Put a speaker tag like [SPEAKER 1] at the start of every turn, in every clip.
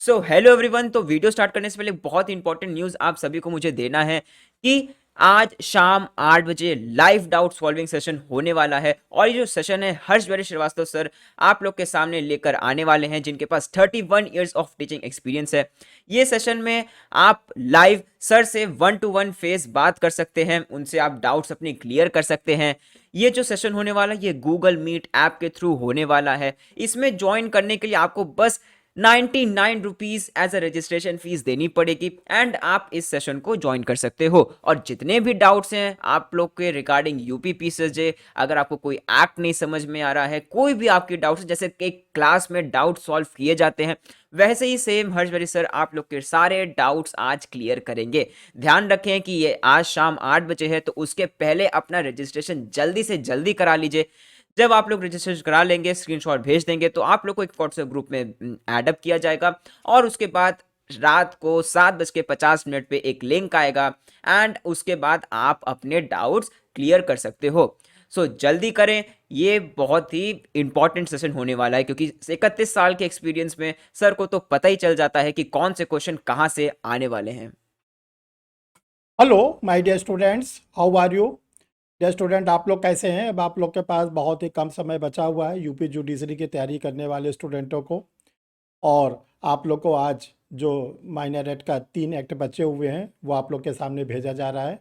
[SPEAKER 1] So hello everyone. तो video start करने से पहले बहुत इंपॉर्टेंट न्यूज़ आप सभी को मुझे देना है कि आज शाम 8 बजे लाइव डाउट सॉल्विंग सेशन होने वाला है। और ये जो सेशन है हर्ष भाई श्रीवास्तव सर आप लोग के सामने लेकर आने वाले हैं, जिनके पास 31 ईयर्स ऑफ टीचिंग एक्सपीरियंस है। ये सेशन में आप लाइव सर से 1 to 1 फेस बात कर सकते हैं, उनसे आप डाउट्स अपने क्लियर कर सकते हैं। ये जो सेशन होने वाला है ये गूगल मीट ऐप के थ्रू होने वाला है। इसमें ज्वाइन करने के लिए आपको बस 99 rupees as a registration fees देनी पड़ेगी एंड आप इस सेशन को ज्वाइन कर सकते हो। और जितने भी डाउट्स हैं आप लोग के रिगार्डिंग यूपी पीसीजे, अगर आपको कोई एक्ट नहीं समझ में आ रहा है, कोई भी आपके डाउट्स जैसे एक क्लास में डाउट सॉल्व किए जाते हैं, वैसे ही सेम हर्षवरी सर आप लोग के सारे डाउट्स आज क्लियर करेंगे। ध्यान रखें कि ये आज शाम 8 बजे है, तो उसके पहले अपना रजिस्ट्रेशन जल्दी से जल्दी करा लीजिए। जब आप लोग रजिस्ट्रेशन करा लेंगे, स्क्रीनशॉट भेज देंगे, तो आप लोग को एक व्हाट्सएप ग्रुप में एडअप किया जाएगा। और उसके बाद रात को 7:50 पे एक लिंक आएगा एंड उसके बाद आप अपने डाउट्स क्लियर कर सकते हो। सो जल्दी करें, ये बहुत ही इंपॉर्टेंट सेशन होने वाला है, क्योंकि 31 साल के एक्सपीरियंस में सर को तो पता ही चल जाता है कि कौन से क्वेश्चन कहाँ से आने वाले हैं।
[SPEAKER 2] Hello my dear students, how are you? Dear student, आप लोग कैसे हैं? अब आप लोग के पास बहुत ही कम समय बचा हुआ है यूपी जुडिशरी की तैयारी करने वाले स्टूडेंटों को। और आप लोग को आज जो माइनर एक्ट का 3 एक्ट बचे हुए हैं वो आप लोग के सामने भेजा जा रहा है।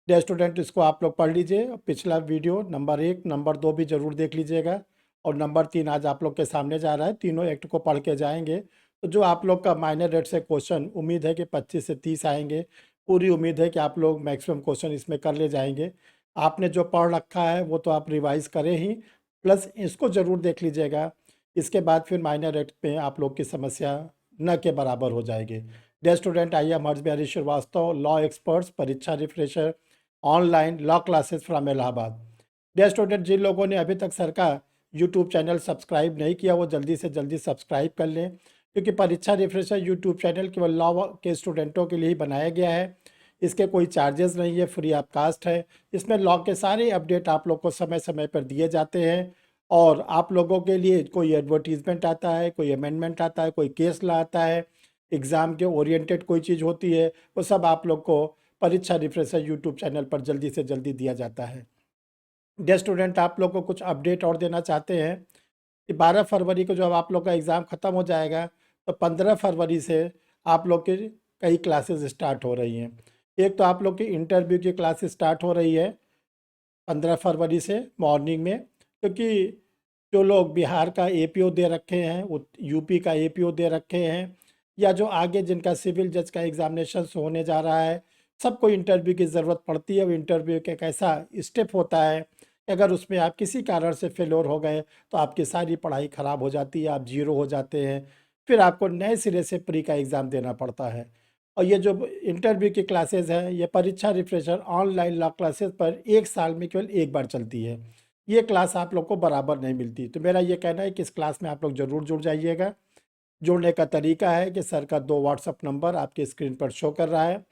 [SPEAKER 2] डियर स्टूडेंट, इसको आप लोग पढ़ लीजिए। पिछला वीडियो नंबर 1 नंबर 2 भी ज़रूर देख लीजिएगा। और नंबर 3 आज आप लोग के सामने जा रहा है। तीनों एक्ट को पढ़ के जाएंगे तो जो आप लोग का माइनर एक्ट से क्वेश्चन उम्मीद है कि 25 से 30 आएंगे। पूरी उम्मीद है कि आप लोग मैक्सिमम क्वेश्चन इसमें कर ले जाएंगे। आपने जो पढ़ रखा है वो तो आप रिवाइज करें ही, प्लस इसको ज़रूर देख लीजिएगा। इसके बाद फिर माइनर एक्ट में आप लोग की समस्या न के बराबर हो जाएगी। Dear student, I am Harsh Bihari Srivastava, law experts, Pariksha refresher, online law classes from Allahabad. Dear student, जिन लोगों ने अभी तक सर का यूट्यूब चैनल सब्सक्राइब नहीं किया वो जल्दी से जल्दी सब्सक्राइब कर लें, क्योंकि परीक्षा रिफ्रेशर यूट्यूब चैनल केवल लॉ के स्टूडेंटों के लिए ही बनाया गया है। इसके कोई चार्जेस नहीं है, फ्री ऑफ कास्ट है। इसमें लॉ के सारे अपडेट आप लोग को समय समय पर दिए जाते हैं। और आप लोगों के लिए कोई एडवर्टीजमेंट आता है, कोई अमेंडमेंट आता है, कोई केस ला आता है, एग्ज़ाम के ओरिएंटेड कोई चीज़ होती है, वो सब आप लोग को परीक्षा रिफ्रेशर यूट्यूब चैनल पर जल्दी से जल्दी दिया जाता है। डियर स्टूडेंट, आप लोग को कुछ अपडेट और देना चाहते हैं कि 12 फरवरी को जब आप लोग का एग्ज़ाम ख़त्म हो जाएगा तो 15 फरवरी से आप लोग की कई क्लासेस स्टार्ट हो रही हैं। एक तो आप लोग की इंटरव्यू की क्लासेस स्टार्ट हो रही है 15 फरवरी से मॉर्निंग में, क्योंकि जो लोग बिहार का एपीओ दे रखे हैं, यूपी का एपीओ दे रखे हैं, या जो आगे जिनका सिविल जज का एग्ज़ामिनेशन होने जा रहा है, सबको इंटरव्यू की ज़रूरत पड़ती है। वो इंटरव्यू का एक ऐसा स्टेप होता है कि अगर उसमें आप किसी कारण से फेलोर हो गए तो आपकी सारी पढ़ाई ख़राब हो जाती है, आप जीरो हो जाते हैं। फिर आपको नए सिरे से प्री का एग्ज़ाम देना पड़ता है। और ये जो इंटरव्यू की क्लासेस हैं, ये परीक्षा रिफ्रेशर ऑनलाइन लॉ क्लासेस पर 1 साल में केवल एक बार चलती है। ये क्लास आप लोग को बराबर नहीं मिलती। तो मेरा ये कहना है कि इस क्लास में आप लोग ज़रूर जुड़ जाइएगा। जुड़ने का तरीका है कि सर का 2 व्हाट्सअप नंबर आपके स्क्रीन पर शो कर रहा है।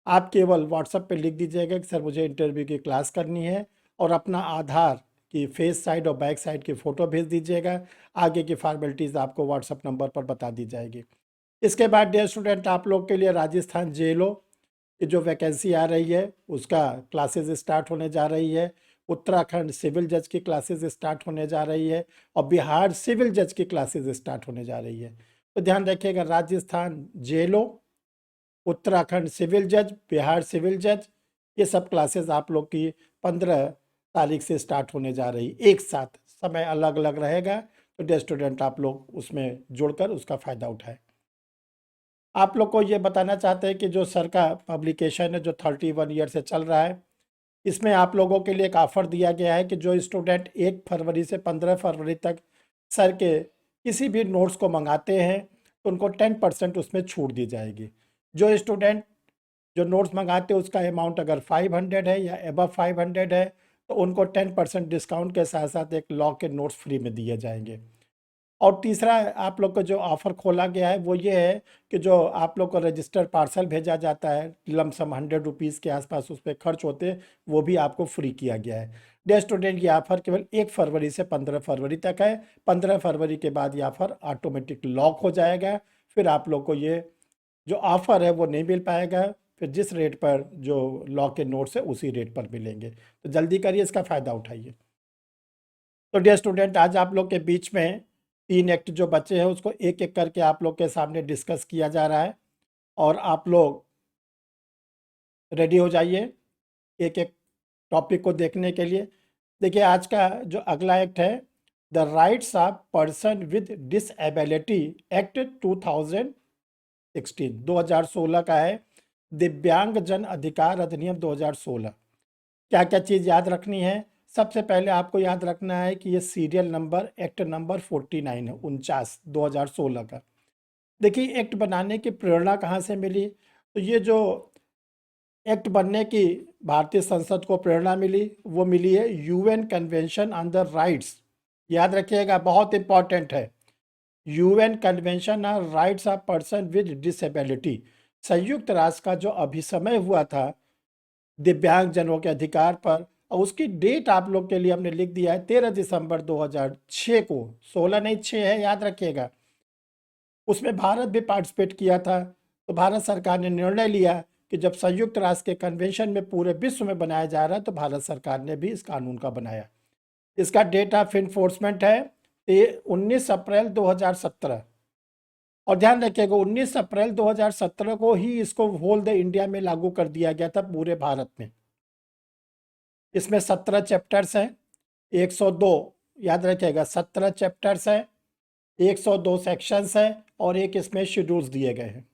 [SPEAKER 2] आप केवल व्हाट्सअप पे लिख दीजिएगा कि सर मुझे इंटरव्यू की क्लास करनी है, और अपना आधार की फेस साइड और बैक साइड की फ़ोटो भेज दीजिएगा। आगे की फॉर्मेलिटीज़ आपको व्हाट्सअप नंबर पर बता दी जाएगी। इसके बाद डियर स्टूडेंट, आप लोग के लिए राजस्थान जेलों की जो वैकेंसी आ रही है उसका क्लासेस स्टार्ट होने जा रही है। उत्तराखंड सिविल जज की क्लासेस स्टार्ट होने जा रही है, और बिहार सिविल जज की क्लासेस स्टार्ट होने जा रही है। तो ध्यान रखिएगा, राजस्थान जेलों, उत्तराखंड सिविल जज, बिहार सिविल जज, ये सब क्लासेस आप लोग की 15 तारीख से स्टार्ट होने जा रही। एक साथ समय अलग अलग रहेगा, तो डियर स्टूडेंट आप लोग उसमें जुड़कर उसका फ़ायदा उठाएं। आप लोग को ये बताना चाहते हैं कि जो सर का पब्लिकेशन है जो 31 ईयर से चल रहा है, इसमें आप लोगों के लिए एक ऑफ़र दिया गया है कि जो स्टूडेंट 1 फरवरी से 15 फरवरी तक सर के किसी भी नोट्स को मंगाते हैं तो उनको 10% उसमें छूट दी जाएगी। जो स्टूडेंट जो नोट्स मंगाते हैं उसका अमाउंट अगर 500 है या अबव 500 है तो उनको 10% डिस्काउंट के साथ साथ एक लॉ के नोट्स फ्री में दिए जाएंगे। और तीसरा आप लोग को जो ऑफ़र खोला गया है वो ये है कि जो आप लोग को रजिस्टर पार्सल भेजा जाता है, लमसम 100 रुपीज़ के आसपास उस पर खर्च होते हैं, वो भी आपको फ्री किया गया है। डियर स्टूडेंट, ये ऑफ़र केवल 1 फरवरी से 15 फरवरी तक है। 15 फरवरी के बाद ये ऑफ़र ऑटोमेटिक लॉक हो जाएगा, फिर आप लोग को ये जो ऑफ़र है वो नहीं मिल पाएगा, फिर जिस रेट पर जो लॉ के नोट्स है उसी रेट पर मिलेंगे। तो जल्दी करिए, इसका फ़ायदा उठाइए। तो डियर स्टूडेंट, आज आप लोग के बीच में 3 एक्ट जो बचे हैं उसको एक-एक करके आप लोग के सामने डिस्कस किया जा रहा है और आप लोग रेडी हो जाइए एक-एक टॉपिक को देखने के लिए। देखिए, आज का जो अगला एक्ट है, the rights of person with disability act 2016 का है, दिव्यांग जन अधिकार अधिनियम 2016। क्या क्या चीज़ याद रखनी है? सबसे पहले आपको याद रखना है कि ये सीरियल नंबर एक्ट नंबर 49 है, 49 2016 का। देखिए, एक्ट बनाने की प्रेरणा कहाँ से मिली? तो ये जो एक्ट बनने की भारतीय संसद को प्रेरणा मिली, वो मिली है UN convention on the rights. याद रखिएगा, बहुत इंपॉर्टेंट है। UN convention on rights of person with disability, संयुक्त राष्ट्र का जो अभिसमय हुआ था दिव्यांग जनों के अधिकार पर, और उसकी डेट आप लोग के लिए हमने लिख दिया है 13 दिसंबर 2006 को। 16 नहीं, 6 है, याद रखिएगा। उसमें भारत भी पार्टिसिपेट किया था। तो भारत सरकार ने निर्णय लिया कि जब संयुक्त राष्ट्र के कन्वेंशन में पूरे विश्व में बनाया जा रहा है तो भारत सरकार ने भी इस कानून का बनाया। इसका डेट ऑफ इन्फोर्समेंट है 19 अप्रैल 2017। और ध्यान रखिएगा, 19 अप्रैल 2017 को ही इसको होल द इंडिया में लागू कर दिया गया था, पूरे भारत में। इसमें 17 चैप्टर्स हैं, 102, याद रखिएगा 17 चैप्टर्स हैं, 102 सेक्शंस हैं और एक इसमें शेड्यूल्स दिए गए हैं।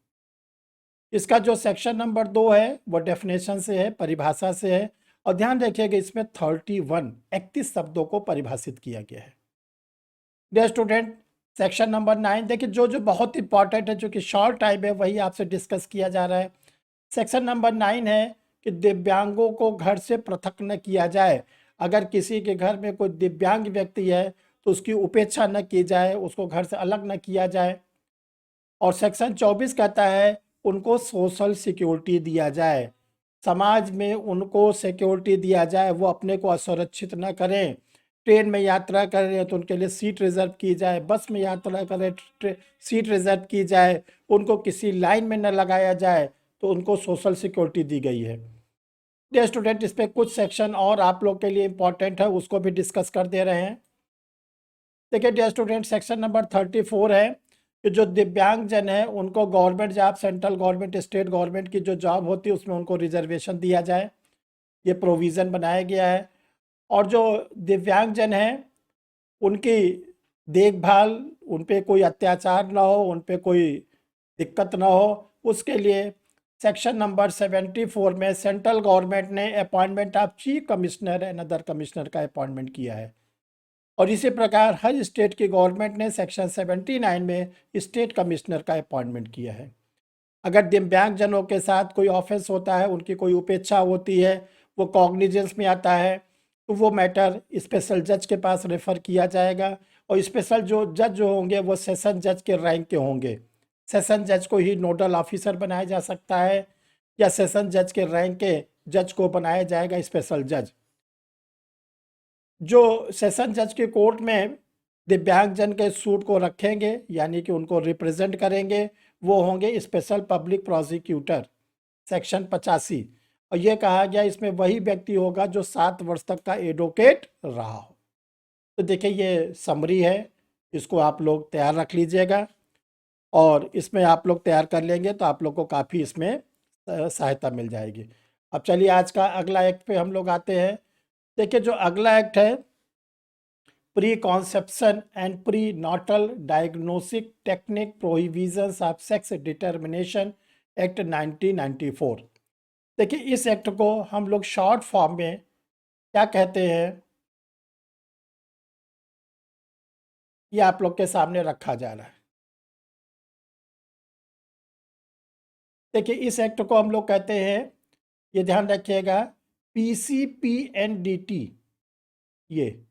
[SPEAKER 2] इसका जो सेक्शन नंबर 2 है वो डेफिनेशन से है, परिभाषा से है। और ध्यान रखिएगा, इसमें 31 शब्दों को परिभाषित किया गया है। डियर स्टूडेंट, सेक्शन नंबर 9 देखिए, जो जो बहुत इंपॉर्टेंट है, जो कि शॉर्ट टाइम है, वही आपसे डिस्कस किया जा रहा है। सेक्शन नंबर 9 है कि दिव्यांगों को घर से पृथक न किया जाए। अगर किसी के घर में कोई दिव्यांग व्यक्ति है तो उसकी उपेक्षा न की जाए, उसको घर से अलग न किया जाए। और सेक्शन 24 कहता है उनको सोशल सिक्योरिटी दिया जाए, समाज में उनको सिक्योरिटी दिया जाए, वो अपने को असुरक्षित न करें। ट्रेन में यात्रा कर रहे हैं तो उनके लिए सीट रिज़र्व की जाए, बस में यात्रा करें सीट रिज़र्व की जाए, उनको किसी लाइन में न लगाया जाए, तो उनको सोशल सिक्योरिटी दी गई है। डियर स्टूडेंट, इस पर कुछ सेक्शन और आप लोग के लिए इम्पॉर्टेंट है, उसको भी डिस्कस कर दे रहे हैं। देखिए डियर स्टूडेंट, सेक्शन नंबर 34 है कि जो दिव्यांग जन है उनको government job, central government, state government की जो जॉब होती है उसमें उनको रिजर्वेशन दिया जाए, ये प्रोविज़न बनाया गया है। और जो दिव्यांग जन हैं उनकी देखभाल, उन पे कोई अत्याचार ना हो, उन पे कोई दिक्कत ना हो, उसके लिए सेक्शन नंबर 74 में सेंट्रल गवर्नमेंट ने appointment of chief commissioner and other commissioner का अपॉइंटमेंट किया है। और इसी प्रकार हर स्टेट की गवर्नमेंट ने सेक्शन 79 में स्टेट कमिश्नर का अपॉइंटमेंट किया है। अगर दिव्यांग जनों के साथ कोई ऑफेंस होता है, उनकी कोई उपेक्षा होती है, वो कॉग्निजेंस में आता है, तो वो मैटर स्पेशल जज के पास रेफ़र किया जाएगा। और स्पेशल जो जज जो होंगे वो सेशन जज के रैंक के होंगे। सेशन जज को ही नोडल ऑफिसर बनाया जा सकता है या सेशन जज के रैंक के जज को बनाया जाएगा स्पेशल जज। जो सेशन जज के कोर्ट में दिव्यांगजन के सूट को रखेंगे, यानी कि उनको रिप्रेजेंट करेंगे, वो होंगे स्पेशल पब्लिक प्रोसिक्यूटर, सेक्शन 85। और ये कहा गया इसमें वही व्यक्ति होगा जो 7 वर्ष तक का एडवोकेट रहा हो। तो देखिए, ये समरी है, इसको आप लोग तैयार रख लीजिएगा और इसमें आप लोग तैयार कर लेंगे तो आप लोग को काफ़ी इसमें सहायता मिल जाएगी। अब चलिए आज का अगला एक्ट पे हम लोग आते हैं। देखिए, जो अगला एक्ट है pre conception and pre natal diagnostic technique prohibitions of sex determination act 1994। देखिए, इस एक्ट को हम लोग शॉर्ट फॉर्म में क्या कहते हैं, ये आप लोग के सामने रखा जा रहा है। देखिए, इस एक्ट को हम लोग कहते हैं, ये ध्यान रखिएगा, PCPNDT। ये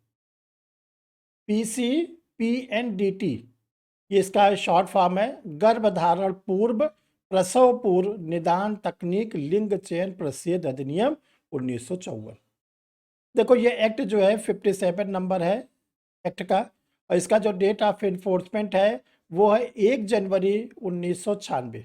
[SPEAKER 2] PCPNDT, ये इसका शॉर्ट फॉर्म है, गर्भधारण पूर्व प्रसव पूर्व निदान तकनीक लिंग चयन प्रतिषेध अधिनियम 1954। देखो, ये एक्ट जो है 57 नंबर है एक्ट का, और इसका जो डेट ऑफ इन्फोर्समेंट है वो है 1 जनवरी 1996।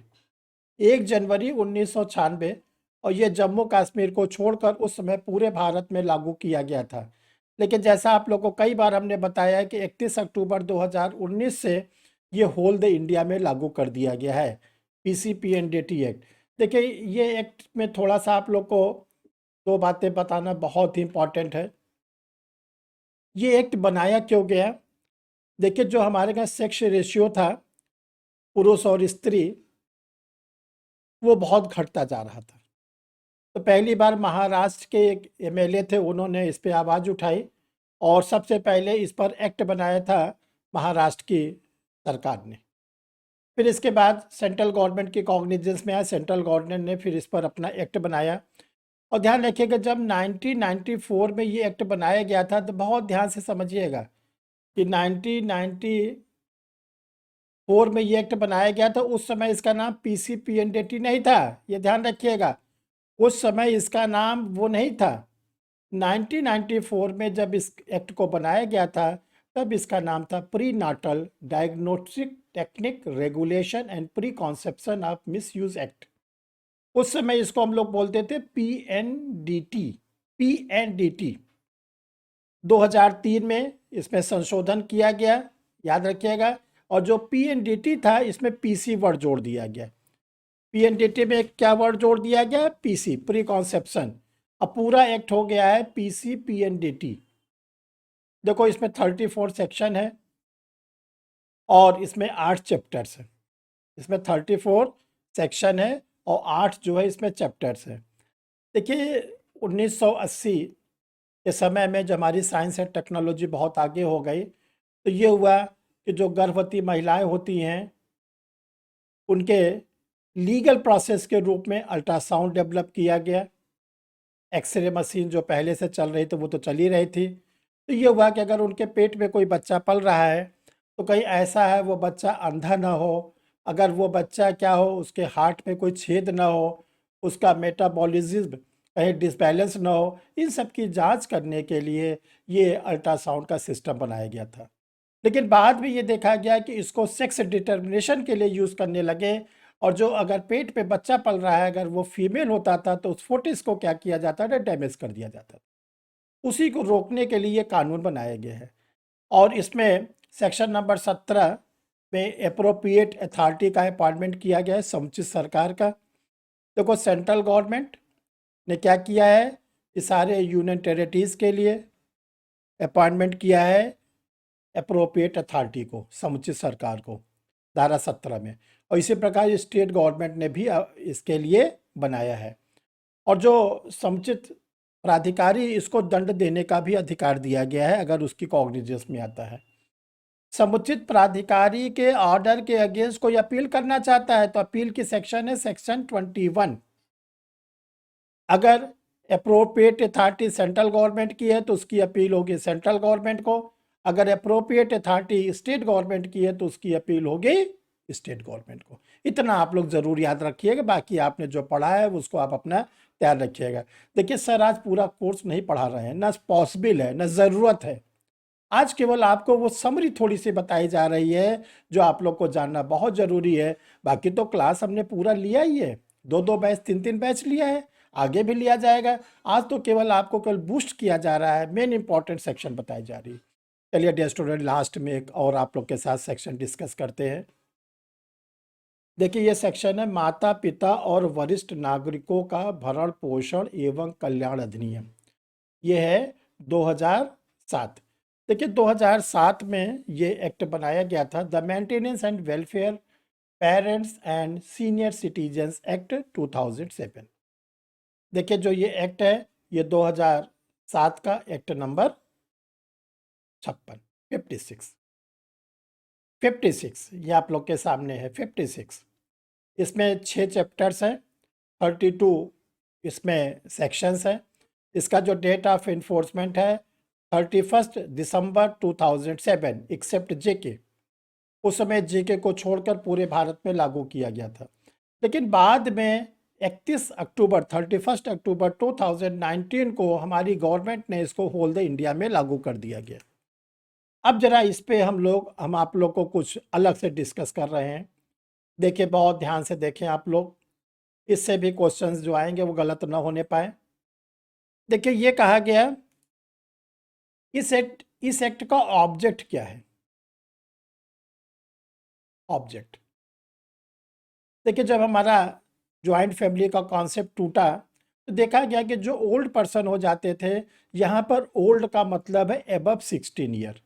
[SPEAKER 2] 1 जनवरी 1996। और ये जम्मू कश्मीर को छोड़कर उस समय पूरे भारत में लागू किया गया था। लेकिन जैसा आप लोग को कई बार हमने बताया है कि 31 अक्टूबर 2019 से ये होल द इंडिया में लागू कर दिया गया है, पीसीपीएनडीटी एक्ट। देखिए, ये एक्ट में थोड़ा सा आप लोग को दो बातें बताना बहुत ही इम्पोर्टेंट है। ये एक्ट बनाया क्यों गया? देखिए, जो हमारे यहाँ सेक्स रेशियो था पुरुष और स्त्री, वो बहुत घटता जा रहा था। तो पहली बार महाराष्ट्र के एक एमएलए थे, उन्होंने इस पे आवाज़ उठाई और सबसे पहले इस पर एक्ट बनाया था महाराष्ट्र की सरकार ने। फिर इसके बाद सेंट्रल गवर्नमेंट की कॉग्निजेंस में आया, सेंट्रल गवर्नमेंट ने फिर इस पर अपना एक्ट बनाया। और ध्यान रखिएगा, जब 1994 में ये एक्ट बनाया गया था, तो बहुत ध्यान से समझिएगा कि 1994 में ये एक्ट बनाया गया था। उस समय इसका नाम पीसीपीएनडीटी नहीं था, ये ध्यान रखिएगा। उस समय इसका नाम वो नहीं था। 1994 में जब इस एक्ट को बनाया गया था, तब इसका नाम था pre natal diagnostic technique regulation and pre conception of miss use act. उस समय इसको हम लोग बोलते थे पीएनडीटी। पीएनडीटी 2003 में इसमें संशोधन किया गया, याद रखिएगा। और जो पीएनडीटी था, इसमें पीसी वर्ड जोड़ दिया गया। पीएनडीटी में क्या वर्ड जोड़ दिया गया? PC, pre conception. अब पूरा एक्ट हो गया है पीसी पीएनडीटी। देखो, इसमें 34 सेक्शन है और इसमें 8 चैप्टर्स हैं। इसमें 34 सेक्शन है और 8 जो है इसमें चैप्टर्स हैं। देखिए, 1980 के समय में जब हमारी साइंस एंड टेक्नोलॉजी बहुत आगे हो गई, तो ये हुआ कि जो गर्भवती महिलाएं होती हैं, उनके लीगल प्रोसेस के रूप में अल्ट्रासाउंड डेवलप किया गया। एक्सरे मशीन जो पहले से चल रही थी, वो तो चल ही रही थी। तो ये हुआ कि अगर उनके पेट में कोई बच्चा पल रहा है, तो कहीं ऐसा है वो बच्चा अंधा ना हो, अगर वो बच्चा क्या हो, उसके हार्ट में कोई छेद ना हो, उसका मेटाबॉलिज्म कहीं डिसबैलेंस ना हो, इन सब की जांच करने के लिए ये अल्ट्रासाउंड का सिस्टम बनाया गया था। लेकिन बाद में ये देखा गया कि इसको सेक्स डिटर्मिनेशन के लिए यूज़ करने लगे। और जो अगर पेट पे बच्चा पल रहा है, अगर वो फीमेल होता था, तो उस फोटिस को क्या किया जाता था? डैमेज कर दिया जाता था। उसी को रोकने के लिए ये कानून बनाया गया है। और इसमें सेक्शन नंबर 17 में अप्रोप्रिएट अथॉरिटी का अपॉइंटमेंट किया गया है, समुचित सरकार का। देखो, सेंट्रल गवर्नमेंट ने क्या किया है कि सारे यूनियन टेरिटरीज के लिए अपॉइंटमेंट किया है अप्रोप्रिएट अथॉरिटी को, समुचित सरकार को, धारा 17 में। और इसी प्रकार स्टेट गवर्नमेंट ने भी इसके लिए बनाया है। और जो समुचित प्राधिकारी, इसको दंड देने का भी अधिकार दिया गया है अगर उसकी कॉग्निजेंस में आता है। समुचित प्राधिकारी के ऑर्डर के अगेंस्ट कोई अपील करना चाहता है, तो अपील की सेक्शन है सेक्शन 21। अगर अप्रोप्रिएट अथॉरिटी सेंट्रल गवर्नमेंट की है, तो उसकी अपील होगी सेंट्रल गवर्नमेंट को। अगर अप्रोप्रिएट अथॉरिटी स्टेट गवर्नमेंट की है, तो उसकी अपील होगी स्टेट गवर्नमेंट को। इतना आप लोग ज़रूर याद रखिएगा। बाकी आपने जो पढ़ा है उसको आप अपना तैयार रखिएगा। देखिए सर, आज पूरा कोर्स नहीं पढ़ा रहे हैं, ना पॉसिबल है, ना ज़रूरत है। आज केवल आपको वो समरी थोड़ी सी बताई जा रही है जो आप लोग को जानना बहुत ज़रूरी है। बाकी तो क्लास हमने पूरा लिया ही है, 2-2 बैच, 3-3 बैच लिया है, आगे भी लिया जाएगा। आज तो केवल आपको केवल बूस्ट किया जा रहा है, मेन इंपॉर्टेंट सेक्शन बताई जा रही है। चलिए डियर स्टूडेंट, लास्ट में एक और आप लोग के साथ सेक्शन डिस्कस करते हैं। देखिए, ये सेक्शन है माता पिता और वरिष्ठ नागरिकों का भरण पोषण एवं कल्याण अधिनियम। ये है 2007। देखिए, 2007 में ये एक्ट बनाया गया था, the maintenance and welfare parents and senior citizens act 2007। देखिए, जो ये एक्ट है, ये 2007 का एक्ट नंबर 56, 56 ये आप लोग के सामने है, 56। इसमें 6 चैप्टर्स हैं, 32 इसमें सेक्शंस हैं। इसका जो डेट ऑफ इन्फोर्समेंट है 31 दिसंबर 2007, एक्सेप्ट जेके। उस समय जेके को छोड़कर पूरे भारत में लागू किया गया था। लेकिन बाद में 31 अक्टूबर 2019 को हमारी गवर्नमेंट ने इसको होल द इंडिया में लागू कर दिया गया। अब जरा इस पे हम आप लोग को कुछ अलग से डिस्कस कर रहे हैं। देखिए, बहुत ध्यान से देखें आप लोग, इससे भी क्वेश्चंस जो आएंगे वो गलत ना होने पाए। देखिए, ये कहा गया, इस एक्ट का ऑब्जेक्ट क्या है? ऑब्जेक्ट, देखिए, जब हमारा ज्वाइंट फैमिली का कॉन्सेप्ट टूटा तो देखा गया कि जो ओल्ड पर्सन हो जाते थे, यहाँ पर ओल्ड का मतलब है एबव 16 ईयर।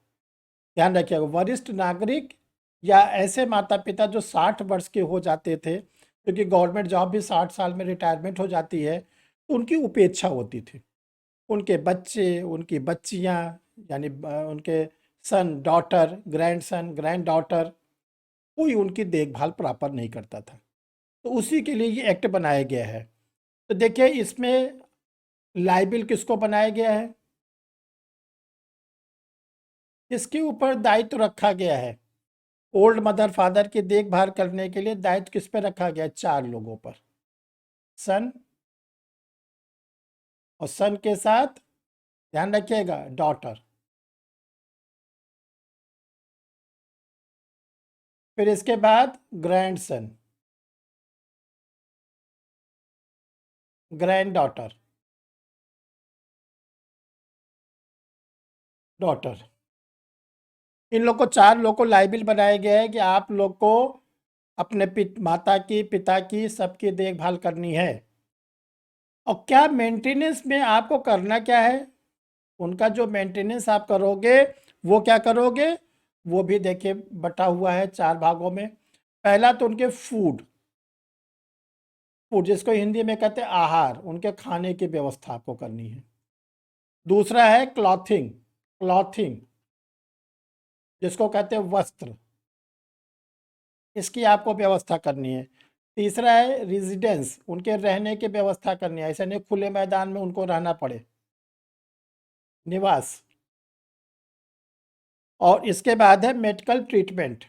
[SPEAKER 2] ध्यान रखिएगा, वरिष्ठ नागरिक या ऐसे माता पिता जो 60 वर्ष के हो जाते थे, क्योंकि गवर्नमेंट जॉब भी 60 साल में रिटायरमेंट हो जाती है, तो उनकी उपेक्षा होती थी। उनके बच्चे, उनकी बच्चियाँ, यानी उनके सन, डॉटर, ग्रैंडसन, ग्रैंड डॉटर, कोई उनकी देखभाल प्रॉपर नहीं करता था। तो उसी के लिए ये एक्ट बनाया गया है। तो देखिए, इसमें लाइबिल किसको बनाया गया है, किसके ऊपर दायित्व रखा गया है? ओल्ड मदर फादर की देखभाल करने के लिए दायित्व किस पे रखा गया है? 4 लोगों पर। सन, और सन के साथ ध्यान रखिएगा डॉटर। फिर इसके बाद ग्रैंडसन, ग्रैंड डॉटर, डॉटर। इन लोग को, 4 लोग को लाइबिल बनाया गया है कि आप लोग को अपने माता की, पिता की, सबकी देखभाल करनी है। और क्या मेंटेनेंस में आपको करना क्या है? उनका जो मेंटेनेंस आप करोगे, वो क्या करोगे? वो भी देखिए बटा हुआ है 4 भागों में। पहला तो उनके फूड, फूड जिसको हिंदी में कहते हैं आहार, उनके खाने की व्यवस्था आपको करनी है। दूसरा है क्लॉथिंग, क्लॉथिंग जिसको कहते हैं वस्त्र, इसकी आपको व्यवस्था करनी है। तीसरा है रेजिडेंस, उनके रहने की व्यवस्था करनी है, ऐसे नहीं खुले मैदान में उनको रहना पड़े, निवास। और इसके बाद है मेडिकल ट्रीटमेंट,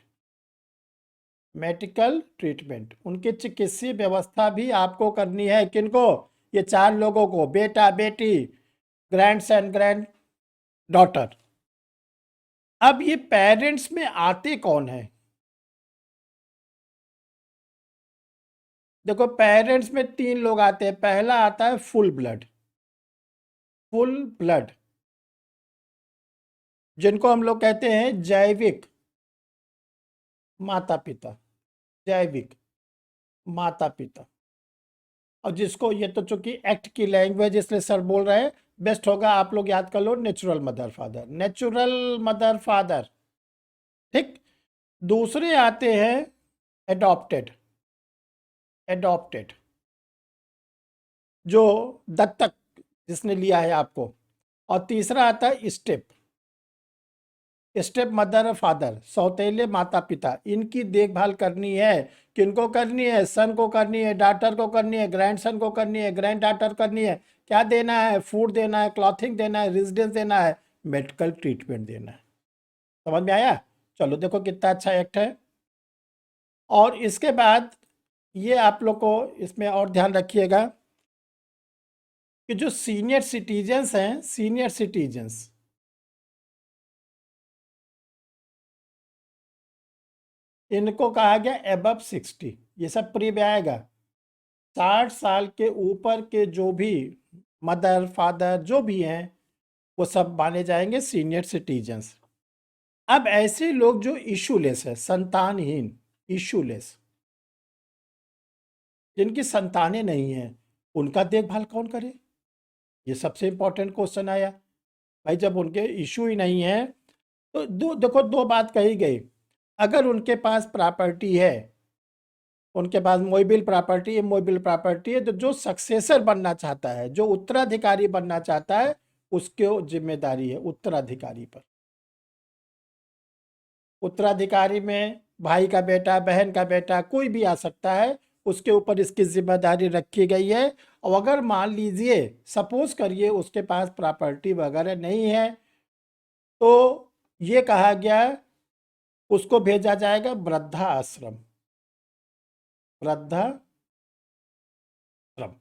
[SPEAKER 2] मेडिकल ट्रीटमेंट, उनकी चिकित्सीय व्यवस्था भी आपको करनी है। किनको? ये 4 लोगों को, बेटा, बेटी, ग्रैंडसन, ग्रैंड डॉटर। अब ये पेरेंट्स में आते कौन है? देखो, पेरेंट्स में 3 लोग आते हैं। पहला आता है फुल ब्लड, फुल ब्लड, जिनको हम लोग कहते हैं जैविक माता पिता, जैविक माता पिता। और जिसको, ये तो चूंकि एक्ट की लैंग्वेज इसलिए सर बोल रहे हैं, बेस्ट होगा आप लोग याद कर लो natural mother father, natural mother father, ठीक। दूसरे आते हैं एडॉप्टेड, एडॉप्टेड जो दत्तक जिसने लिया है आपको। और तीसरा आता है स्टेप, स्टेप मदर और फादर, सौतेले माता पिता, इनकी देखभाल करनी है। किनको करनी है? सन को करनी है, डॉटर को करनी है, ग्रैंडसन को करनी है, ग्रैंड डॉटर करनी है। क्या देना है? फूड देना है, क्लॉथिंग देना है, रेजिडेंस देना है, मेडिकल ट्रीटमेंट देना है। समझ में आया? चलो देखो कितना अच्छा एक्ट है। और इसके बाद ये आप लोग को इसमें और ध्यान रखिएगा कि जो सीनियर सिटीजन्स हैं, सीनियर सिटीजन्स, इनको कहा गया एबव 60, ये सब प्री में आएगा। 60 साल के ऊपर के जो भी मदर फादर जो भी हैं, वो सब माने जाएंगे सीनियर सिटीजन्स। अब ऐसे लोग जो इशूलेस है, संतानहीन, इशूलेस, जिनकी संतानें नहीं हैं, उनका देखभाल कौन करे? ये सबसे इंपॉर्टेंट क्वेश्चन आया। भाई, जब उनके इशू ही नहीं है तो देखो, 2 बात कही गई। अगर उनके पास प्रॉपर्टी है, उनके पास मोइबिल प्रॉपर्टी है, मोइबिल प्रॉपर्टी है, तो जो सक्सेसर बनना चाहता है, जो उत्तराधिकारी बनना चाहता है, उसकी जिम्मेदारी है उत्तराधिकारी पर। उत्तराधिकारी में भाई का बेटा, बहन का बेटा, कोई भी आ सकता है, उसके ऊपर इसकी जिम्मेदारी रखी गई है। और अगर मान लीजिए, सपोज करिए उसके पास प्रॉपर्टी वगैरह नहीं है, तो ये कहा गया उसको भेजा जाएगा वृद्धा आश्रम, वृद्धा आश्रम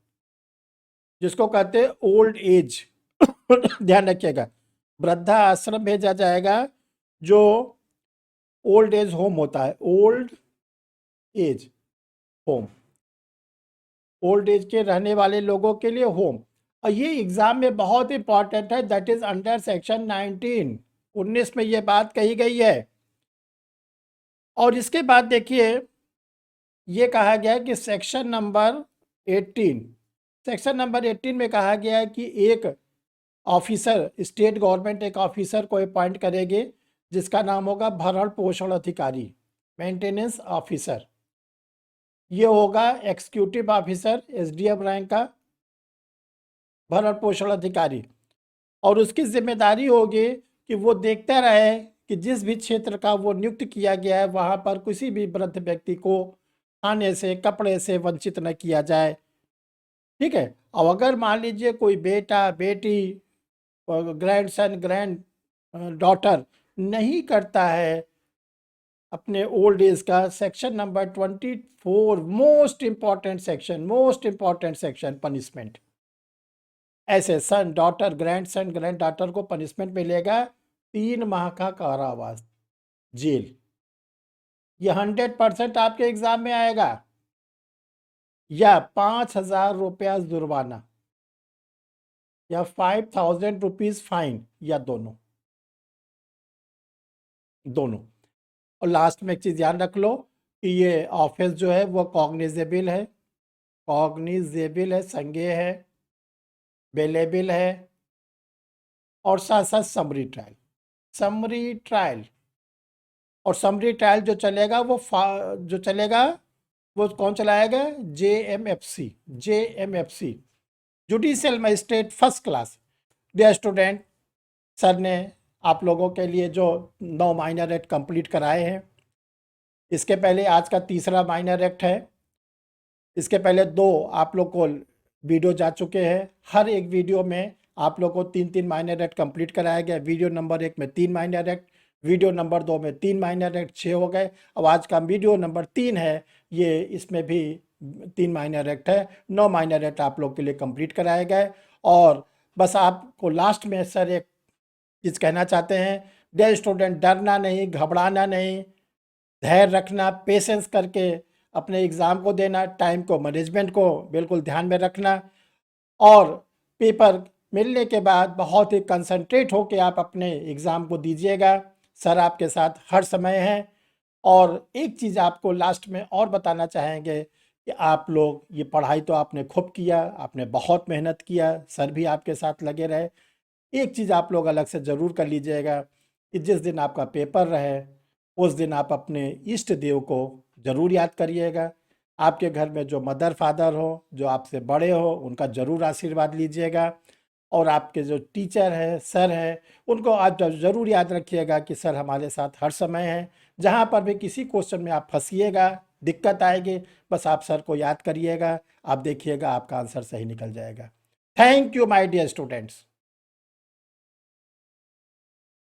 [SPEAKER 2] जिसको कहते हैं ओल्ड एज ध्यान रखिएगा, वृद्धा आश्रम भेजा जाएगा, जो ओल्ड एज होम होता है, old age home, old age के रहने वाले लोगों के लिए होम। और ये एग्जाम में बहुत इंपॉर्टेंट है, दैट इज अंडर सेक्शन 19 में ये बात कही गई है। और इसके बाद देखिए ये कहा गया है कि सेक्शन नंबर 18 में कहा गया है कि एक ऑफिसर, स्टेट गवर्नमेंट एक ऑफिसर को अपॉइंट करेगी जिसका नाम होगा भरण पोषण अधिकारी, मेंटेनेंस ऑफिसर। ये होगा एग्जीक्यूटिव ऑफिसर, एसडीएम रैंक का भरण पोषण अधिकारी। और उसकी जिम्मेदारी होगी कि वो देखता रहे कि जिस भी क्षेत्र का वो नियुक्त किया गया है वहाँ पर किसी भी वृद्ध व्यक्ति को खाने से, कपड़े से वंचित न किया जाए। ठीक है। और अगर मान लीजिए कोई बेटा, बेटी, ग्रैंडसन, ग्रैंड डॉटर नहीं करता है अपने ओल्ड एज का, section number 24, most important section, punishment. ऐसे सन, डॉटर, ग्रैंडसन, ग्रैंड डॉटर को पनिशमेंट मिलेगा 3 माह का कारावास, जेल। ये 100% आपके एग्जाम में आएगा, या 5,000 रुपया जुर्माना, या 5,000 रुपीज फाइन, या दोनों। और लास्ट में एक चीज ध्यान रख लो कि ये ऑफेंस जो है वो कॉग्निजेबल है, संज्ञेय है, बेलेबल है, और साथ साथ समरी ट्रायल। और समरी ट्रायल जो चलेगा वो कौन चलाएगा? JMFC, judicial magistrate first class. Dear student, sir ने आप लोगों के लिए जो 9 माइनर एक्ट कंप्लीट कराए हैं, इसके पहले आज का तीसरा माइनर एक्ट है। इसके पहले 2 आप लोग को वीडियो जा चुके हैं। हर एक वीडियो में आप लोग को 3-3 माइनर एक्ट कंप्लीट कराया गया। वीडियो नंबर 1 में 3 माइनर एक्ट, वीडियो नंबर 2 में 3 माइनर एक्ट, 6 हो गए। अब आज का वीडियो नंबर 3 है, ये इसमें भी 3 माइनर एक्ट है। 9 माइनर एक्ट आप लोग के लिए कंप्लीट कराए गए। और बस आपको लास्ट में सर एक चीज़ कहना चाहते हैं, डियर स्टूडेंट, डरना नहीं, घबराना नहीं, धैर्य रखना, पेशेंस करके अपने एग्ज़ाम को देना, टाइम को, मैनेजमेंट को बिल्कुल ध्यान में रखना। और पेपर मिलने के बाद बहुत ही कंसंट्रेट होकर आप अपने एग्ज़ाम को दीजिएगा। सर आपके साथ हर समय हैं। और एक चीज़ आपको लास्ट में और बताना चाहेंगे कि आप लोग, ये पढ़ाई तो आपने खूब किया, आपने बहुत मेहनत किया, सर भी आपके साथ लगे रहे। एक चीज़ आप लोग अलग से ज़रूर कर लीजिएगा कि जिस दिन आपका पेपर रहे उस दिन आप अपने इष्ट देव को ज़रूर याद करिएगा। आपके घर में जो मदर फादर हो, जो आपसे बड़े हो, उनका ज़रूर आशीर्वाद लीजिएगा। और आपके जो टीचर हैं, सर हैं, उनको आप ज़रूर याद रखिएगा कि सर हमारे साथ हर समय हैं। जहाँ पर भी किसी क्वेश्चन में आप फंसिएगा, दिक्कत आएगी, बस आप सर को याद करिएगा, आप देखिएगा आपका आंसर सही निकल जाएगा। Thank you my dear students.